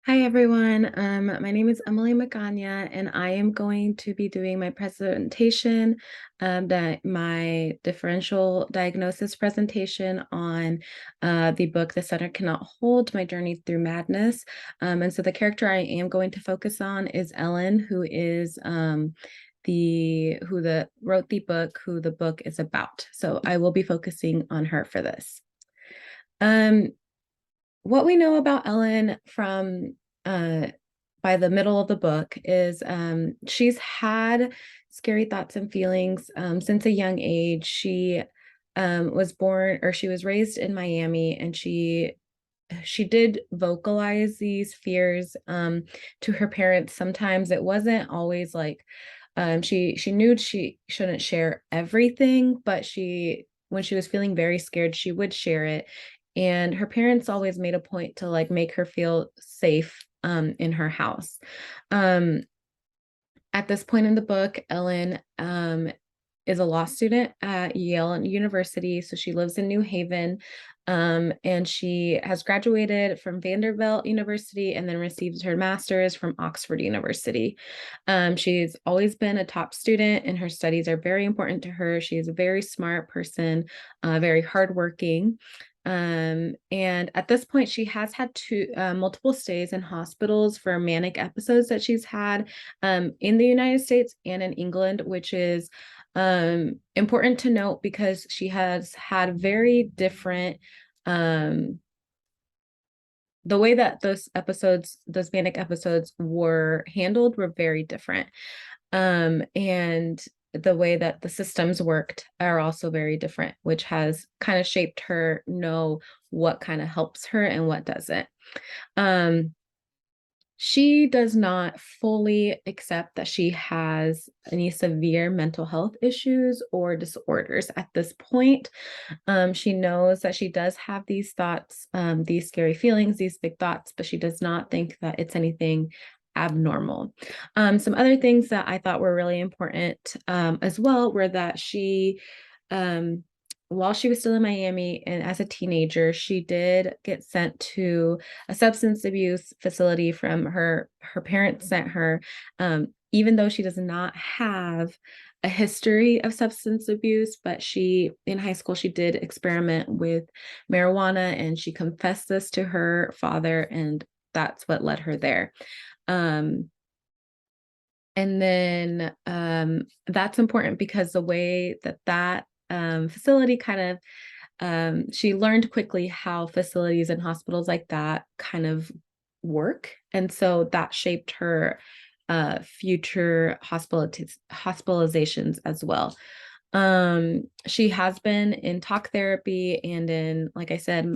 Hi everyone. My name is Emily Magana, and I am going to be doing my presentation, my differential diagnosis presentation on the book "The Center Cannot Hold: My Journey Through Madness." And so the character I am going to focus on is Ellen, who is the wrote the book, who the book is about. So I will be focusing on her for this. Um, what we know about Ellen from uh, by the middle of the book is she's had scary thoughts and feelings since a young age. She was born or she was raised in Miami, and she did vocalize these fears to her parents. Sometimes it wasn't always like she knew she shouldn't share everything, but when she was feeling very scared, she would share it. And her parents always made a point to like make her feel safe in her house. Um, at this point in the book, Ellen is a law student at Yale University. So she lives in New Haven. And she has graduated from Vanderbilt University and then received her master's from Oxford University. She's always been a top student, and her studies are very important to her. She is a very smart person, very hardworking. And at this point, she has had multiple stays in hospitals for manic episodes that she's had in the United States and in England, which is important to note because she has had very different the way that those manic episodes were handled were very different. And the way that the systems worked are also very different, which has kind of shaped her know what kind of helps her and what doesn't. Um, she does not fully accept that she has any severe mental health issues or disorders at this point. She knows that she does have these thoughts, these scary feelings, these big thoughts, but she does not think that it's anything abnormal. Some other things that I thought were really important as well were that um, while she was still in Miami and as a teenager, she did get sent to a substance abuse facility from her parents sent her, even though she does not have a history of substance abuse, but in high school, she did experiment with marijuana, and she confessed this to her father, and that's what led her there. Um, and then that's important because the way that facility kind of she learned quickly how facilities and hospitals like that kind of work. And so that shaped her future hospitalizations as well. She has been in talk therapy and in, like I said,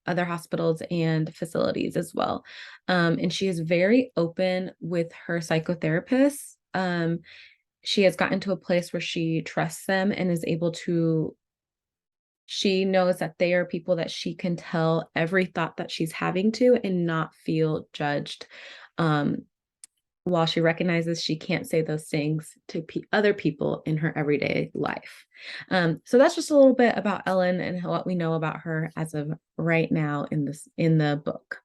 other hospitals and facilities as well. And she is very open with her psychotherapists. She has gotten to a place where she trusts them and is able to she knows that they are people that she can tell every thought that she's having to and not feel judged. Um, while she recognizes she can't say those things to other people in her everyday life. So that's just a little bit about Ellen and what we know about her as of right now in the book.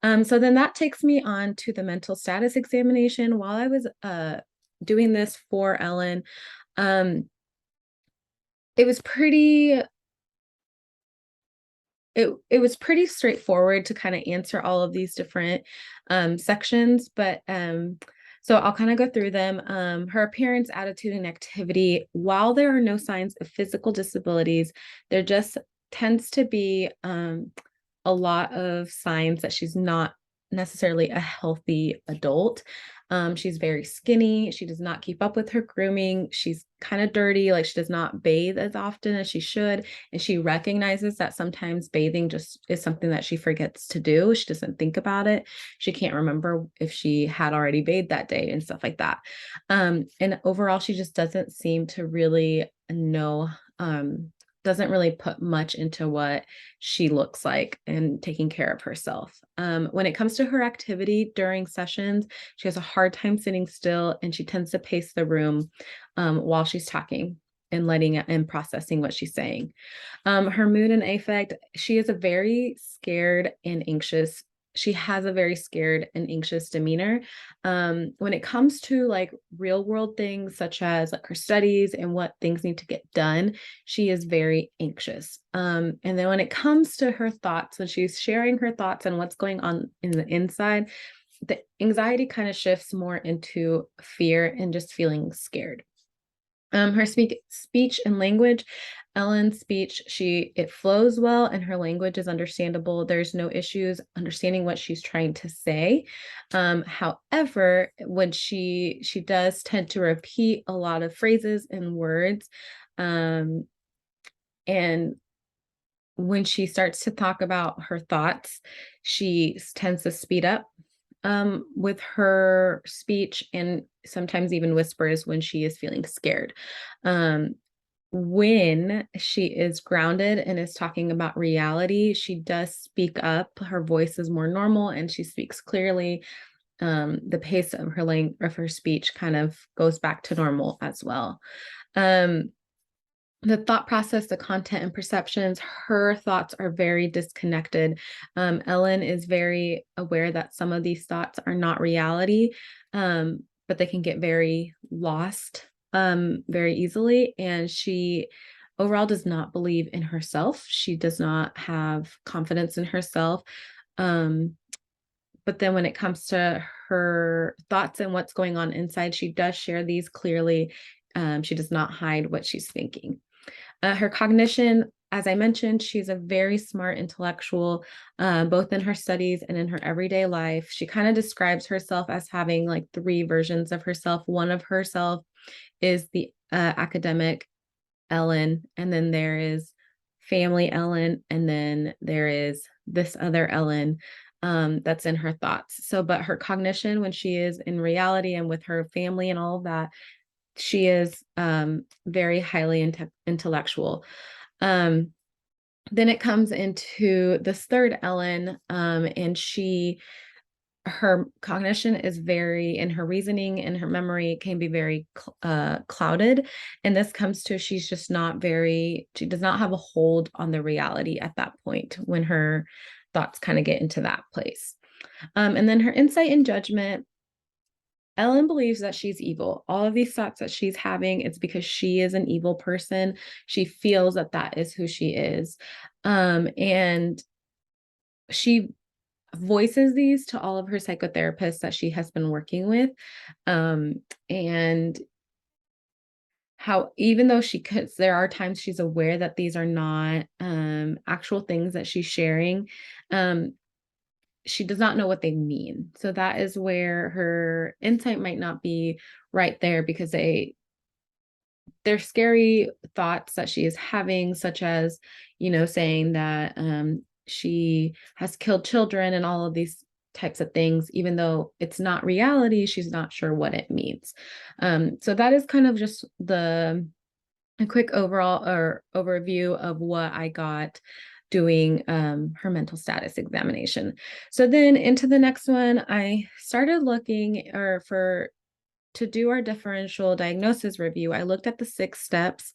So then that takes me on to the mental status examination. While I was doing this for Ellen, um, it was pretty it was pretty straightforward to kind of answer all of these different sections, but so I'll kind of go through them. Her appearance, attitude, and activity. While there are no signs of physical disabilities, there just tends to be a lot of signs that she's not necessarily a healthy adult. She's very skinny. She does not keep up with her grooming. She's kind of dirty. Like, she does not bathe as often as she should. And she recognizes that sometimes bathing just is something that she forgets to do. She doesn't think about it. She can't remember if she had already bathed that day and stuff like that. And overall, she just doesn't seem to really know, doesn't really put much into what she looks like and taking care of herself. When it comes to her activity during sessions, she has a hard time sitting still, and she tends to pace the room while she's talking and letting and processing what she's saying. Her mood and affect, she is a very scared and anxious she has a very scared and anxious demeanor. When it comes to like real world things such as like her studies and what things need to get done, she is very anxious. And then when it comes to her thoughts, when she's sharing her thoughts and what's going on in the inside, the anxiety kind of shifts more into fear and just feeling scared. Her speech and language, Ellen's speech, it flows well and her language is understandable. There's no issues understanding what she's trying to say. However, when she does tend to repeat a lot of phrases and words, and when she starts to talk about her thoughts, she tends to speed up with her speech and sometimes even whispers when she is feeling scared. Um, when she is grounded and is talking about reality, she does speak up. Her voice is more normal and she speaks clearly. The pace of her speech kind of goes back to normal as well. Um, the thought process, the content and perceptions, her thoughts are very disconnected. Ellen is very aware that some of these thoughts are not reality, but they can get very lost very easily. And she overall does not believe in herself. She does not have confidence in herself. But then when it comes to her thoughts and what's going on inside, she does share these clearly. She does not hide what she's thinking. Her cognition, as I mentioned, she's a very smart intellectual, both in her studies and in her everyday life. She kind of describes herself as having like three versions of herself. One of herself is the academic Ellen, and then there is family Ellen, and then there is this other Ellen that's in her thoughts. So, but her cognition, when she is in reality and with her family and all of that, she is very highly intellectual. Um, then it comes into this third Ellen, and her cognition is very, and her reasoning and her memory can be very clouded. And this comes to she's just not very, she does not have a hold on the reality at that point when her thoughts kind of get into that place. And then her insight and judgment, Ellen believes that she's evil. All of these thoughts that she's having, it's because she is an evil person. She feels that that is who she is. And she voices these to all of her psychotherapists that she has been working with. And how, even though she could, there are times she's aware that these are not actual things that she's sharing. She does not know what they mean. So that is where her insight might not be right there, because they're scary thoughts that she is having, such as, saying that she has killed children and all of these types of things, even though it's not reality, she's not sure what it means. So that is kind of just a quick overall or overview of what I got doing her mental status examination. So then into the next one, I started looking to do our differential diagnosis review. I looked at the 6 steps,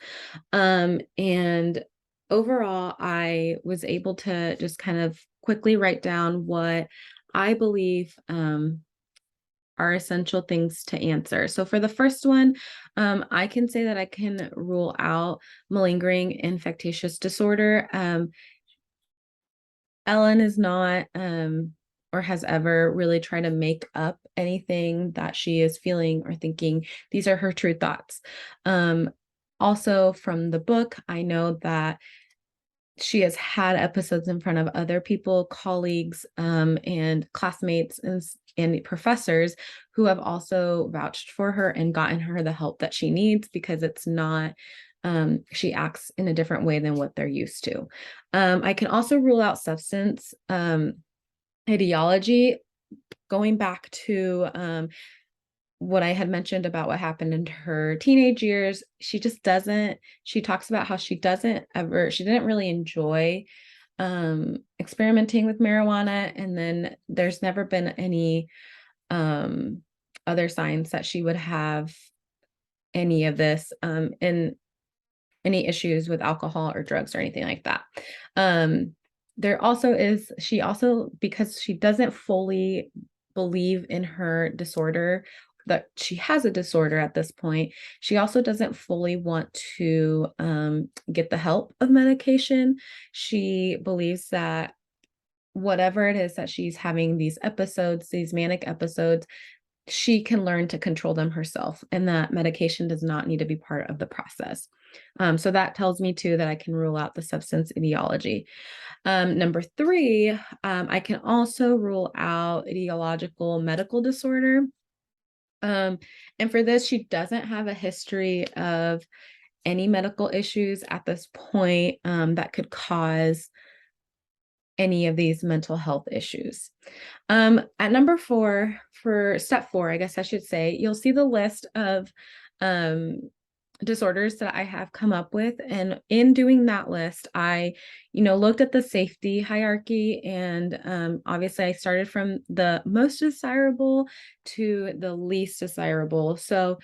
and overall, I was able to just kind of quickly write down what I believe are essential things to answer. So for the first one, I can say that I can rule out malingering infectious disorder. Ellen is not or has ever really tried to make up anything that she is feeling or thinking. These are her true thoughts. Also from the book, I know that she has had episodes in front of other people, colleagues, and classmates and professors who have also vouched for her and gotten her the help that she needs, because it's not, she acts in a different way than what they're used to. I can also rule out substance ideology, going back to what I had mentioned about what happened in her teenage years. She talks about how she didn't really enjoy experimenting with marijuana. And then there's never been any other signs that she would have any of this, and any issues with alcohol or drugs or anything like that. there also is, she also, because she doesn't fully believe in her disorder, that she has a disorder at this point, she also doesn't fully want to get the help of medication. She believes that whatever it is that she's having these episodes, these manic episodes, she can learn to control them herself, and that medication does not need to be part of the process. So that tells me too that I can rule out the substance etiology. Number three, I can also rule out etiological medical disorder. And for this, she doesn't have a history of any medical issues at this point that could cause any of these mental health issues. At number four, for step four, I guess I should say, you'll see the list of um, disorders that I have come up with. And in doing that list, I, looked at the safety hierarchy, and obviously I started from the most desirable to the least desirable. So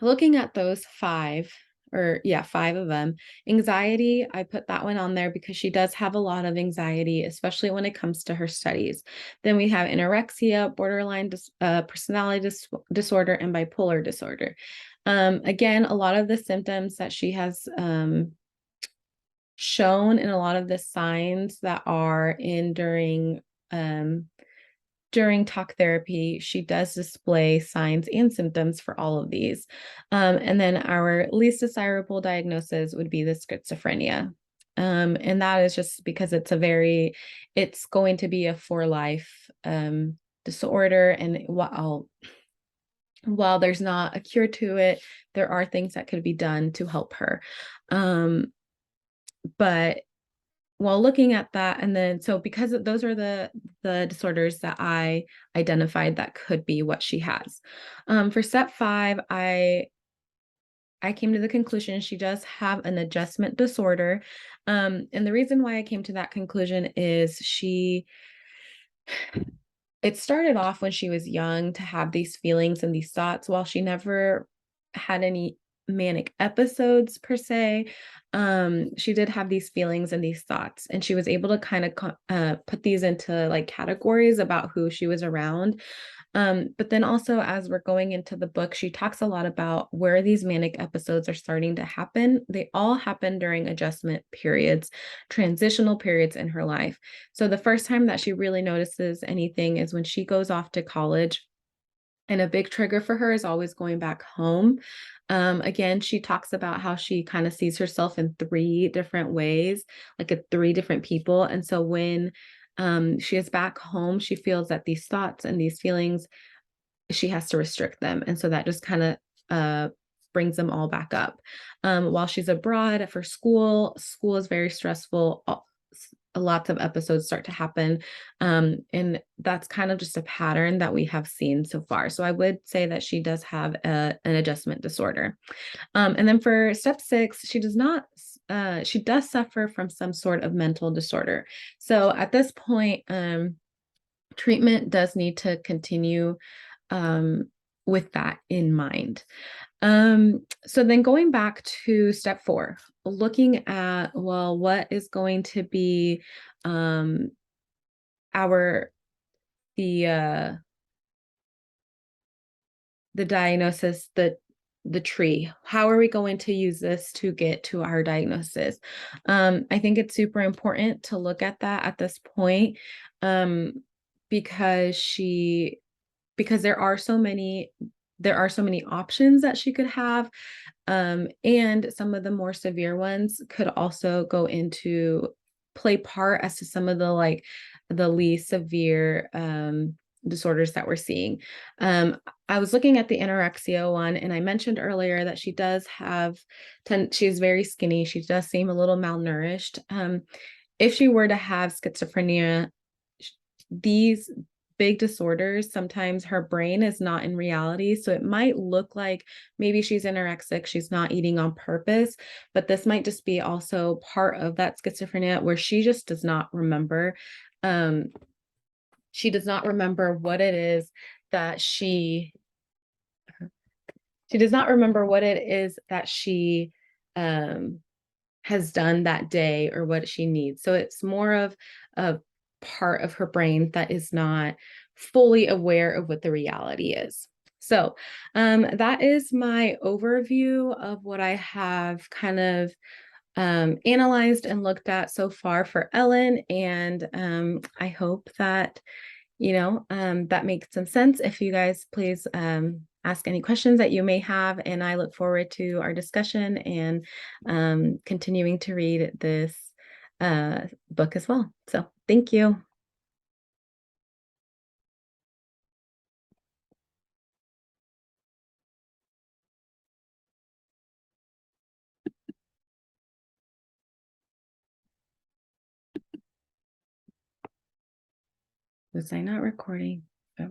looking at those five, or yeah, five of them, anxiety, I put that one on there because she does have a lot of anxiety, especially when it comes to her studies. Then we have anorexia, borderline personality disorder, and bipolar disorder. Again, a lot of the symptoms that she has shown, and a lot of the signs that are in during talk therapy, she does display signs and symptoms for all of these. And then our least desirable diagnosis would be the schizophrenia. And that is just because it's going to be a for life disorder. And while there's not a cure to it, there are things that could be done to help her. But while looking at that, and then so because those are the disorders that I identified that could be what she has. For step five, I came to the conclusion she does have an adjustment disorder. And the reason why I came to that conclusion is it started off when she was young to have these feelings and these thoughts. While she never had any manic episodes per se, she did have these feelings and these thoughts, and she was able to kind of put these into like categories about who she was around. But then also, as we're going into the book, she talks a lot about where these manic episodes are starting to happen. They all happen during adjustment periods, transitional periods in her life. So the first time that she really notices anything is when she goes off to college. And a big trigger for her is always going back home. Again, she talks about how she kind of sees herself in three different ways, like three different people. And so when she is back home, she feels that these thoughts and these feelings, she has to restrict them. And so that just kind of brings them all back up. While she's abroad for school is very stressful. Lots of episodes start to happen. And that's kind of just a pattern that we have seen so far. So I would say that she does have an adjustment disorder. And then for step six, she does suffer from some sort of mental disorder. So at this point, treatment does need to continue with that in mind. So then going back to step four, looking at, well, what is going to be our the diagnosis, the tree. How are we going to use this to get to our diagnosis? I think it's super important to look at that at this point, because there are so many options that she could have. And some of the more severe ones could also go into play part as to some of the least severe disorders that we're seeing. I was looking at the anorexia one, and I mentioned earlier that she does have she's very skinny. She does seem a little malnourished. If she were to have schizophrenia, these big disorders, sometimes her brain is not in reality. So it might look like maybe she's anorexic, she's not eating on purpose, but this might just be also part of that schizophrenia where she just does not remember. She does not remember what it is that she does not remember what it is that she has done that day or what she needs. So it's more of a part of her brain that is not fully aware of what the reality is. So that is my overview of what I have kind of analyzed and looked at so far for Ellen. And I hope that, that makes some sense. If you guys please ask any questions that you may have, and I look forward to our discussion and continuing to read this book as well. So thank you. Was I not recording? Oh.